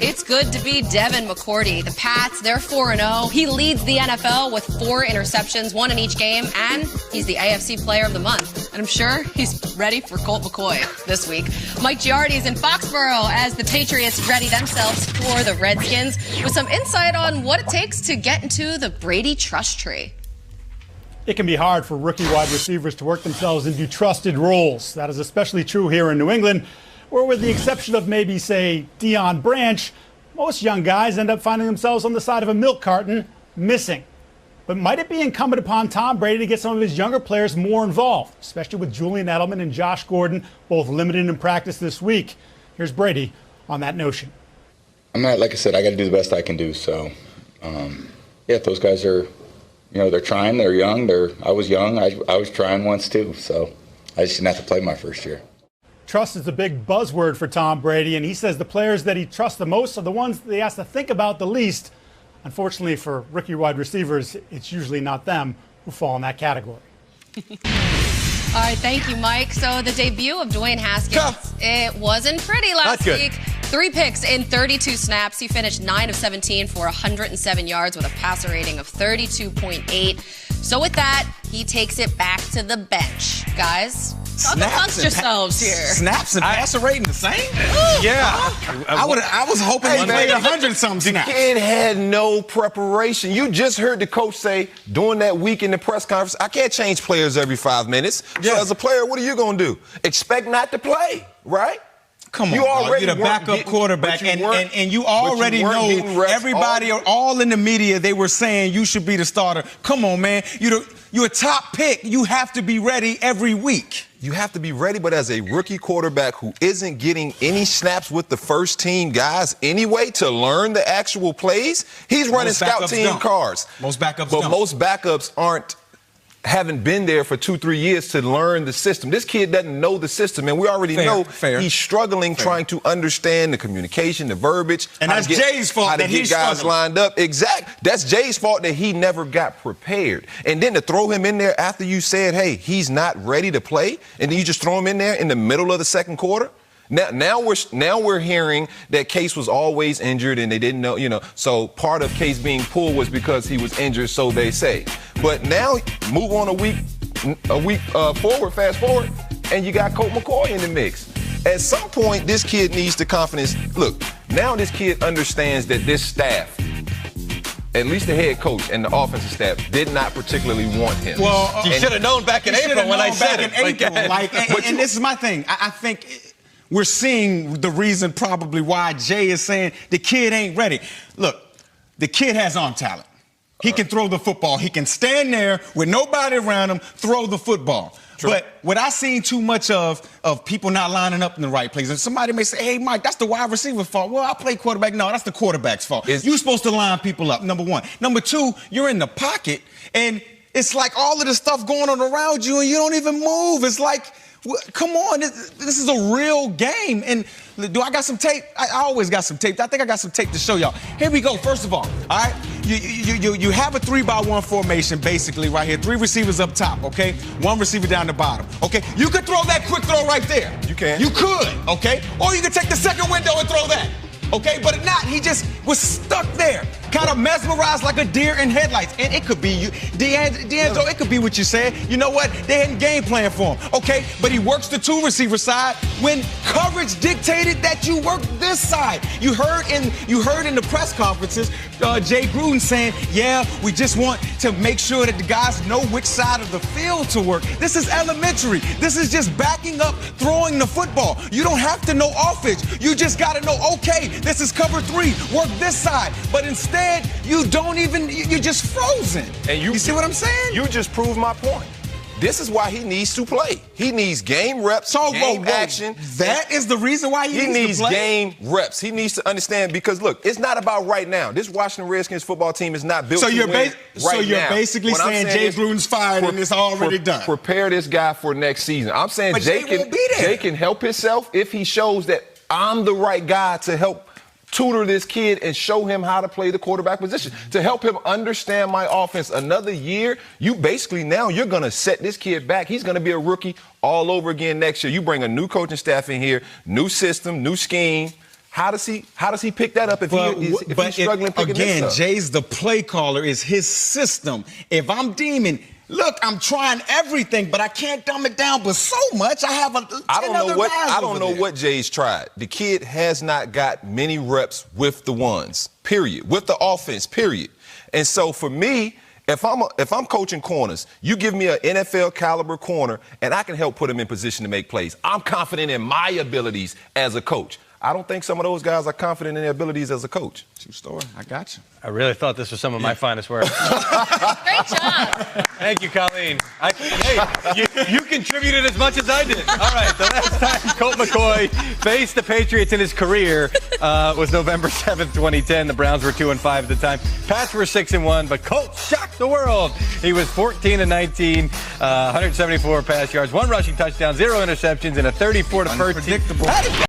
It's good to be Devin McCourty. The Pats, they're 4-0. He leads the NFL with 4 interceptions, 1 in each game, and he's the AFC Player of the Month. And I'm sure he's ready for Colt McCoy this week. Mike Giardi's in Foxborough as the Patriots ready themselves for the Redskins with some insight on what it takes to get into the Brady trust tree. It can be hard for rookie wide receivers to work themselves into trusted roles. That is especially true here in New England, where with the exception of maybe, say, Deion Branch, most young guys end up finding themselves on the side of a milk carton, missing. But might it be incumbent upon Tom Brady to get some of his younger players more involved, especially with Julian Edelman and Josh Gordon both limited in practice this week? Here's Brady on that notion. I'm not, like I said, I got to do the best I can do. So, yeah, those guys are, they're trying, they're young. I was young, I was trying once too. So I just didn't have to play my first year. Trust is a big buzzword for Tom Brady, and he says the players that he trusts the most are the ones that he has to think about the least. Unfortunately for rookie wide receivers, it's usually not them who fall in that category. All right, thank you, Mike. So the debut of Dwayne Haskins, it wasn't pretty last week. 3 picks in 32 snaps. He finished 9 of 17 for 107 yards with a passer rating of 32.8. So with that, he takes it back to the bench. Guys, talk amongst yourselves here. Snaps and passer rating the same? Yeah. I was hoping he played 100-something snaps. The kid had no preparation. You just heard the coach say during that week in the press conference, I can't change players every 5 minutes. So as a player, what are you going to do? Expect not to play, right? Come on, you're the backup quarterback, and you already know everybody, all in the media, they were saying you should be the starter. Come on, man. You're a top pick. You have to be ready every week. You have to be ready, but as a rookie quarterback who isn't getting any snaps with the first team guys anyway to learn the actual plays, he's running scout team cars. Most backups don't. But most backups haven't been there for 2-3 years to learn the system. This kid doesn't know the system, and we already know he's struggling trying to understand the communication, the verbiage. And that's Jay's fault that he's guys lined up. Exactly. That's Jay's fault that he never got prepared. And then to throw him in there after you said, hey, he's not ready to play, and then you just throw him in there in the middle of the second quarter? Now we're hearing that Case was always injured and they didn't know, so part of Case being pulled was because he was injured, so they say. But now move on a week forward, fast forward, and you got Colt McCoy in the mix. At some point, this kid needs the confidence. Look, now this kid understands that this staff, at least the head coach and the offensive staff, did not particularly want him. Well, you should have known back in April when I said it. And this is my thing. I think we're seeing the reason probably why Jay is saying the kid ain't ready. Look, the kid has arm talent. He can throw the football. He can stand there with nobody around him, throw the football. True. But what I seen too much of people not lining up in the right place. And somebody may say, hey, Mike, that's the wide receiver's fault. Well, I play quarterback. No, that's the quarterback's fault. You're supposed to line people up, number one. Number two, you're in the pocket, and it's like all of the stuff going on around you, and you don't even move. It's like, come on, this is a real game. And do I got some tape? I always got some tape. I think I got some tape to show y'all. Here we go. First of all right, you have a 3-by-1 formation basically right here. 3 receivers up top, okay? 1 receiver down the bottom, okay? You could throw that quick throw right there. You can. You could, okay? Or you could take the second window and throw that. Okay, but not. He just was stuck there, kind of mesmerized like a deer in headlights. And it could be you, D'Angelo, it could be what you said. You know what? They hadn't game plan for him. Okay, but he works the 2 receiver side when coverage dictated that you work this side. You heard in the press conferences, Jay Gruden saying, yeah, we just want to make sure that the guys know which side of the field to work. This is elementary. This is just backing up, throwing the football. You don't have to know offense. You just got to know, okay, this is cover 3. Work this side. But instead, you're just frozen. And you see what I'm saying? You just proved my point. This is why he needs to play. He needs game reps, game action. That is the reason why he needs to play? Game reps. He needs to understand because, look, it's not about right now. This Washington Redskins football team is not built to win right now. So you're basically saying Jay Gruden's fired and it's already done. Prepare this guy for next season. I'm saying Jay can help himself if he shows that I'm the right guy to help tutor this kid and show him how to play the quarterback position, to help him understand my offense. Another year, you're going to set this kid back. He's going to be a rookie all over again next year. You bring a new coaching staff in here, new system, new scheme. How does he pick that up if he's struggling picking this up? Jay's the play caller, is his system. If I'm deeming, look, I'm trying everything, but I can't dumb it down but so much. I have I don't know what Jay's tried. The kid has not got many reps with the ones, period. With the offense, period. And so for me, if I'm coaching corners, you give me an NFL caliber corner and I can help put him in position to make plays. I'm confident in my abilities as a coach. I don't think some of those guys are confident in their abilities as a coach. True story. I got you. I really thought this was some of my finest work. Great job. Thank you, Colleen. Hey, you contributed as much as I did. All right, the last time Colt McCoy faced the Patriots in his career was November 7th, 2010. The Browns were 2-5 at the time. Pats were 6-1, but Colt shocked the world. He was 14-19, 174 pass yards, 1 rushing touchdown, 0 interceptions, and a 34-13. Unpredictable.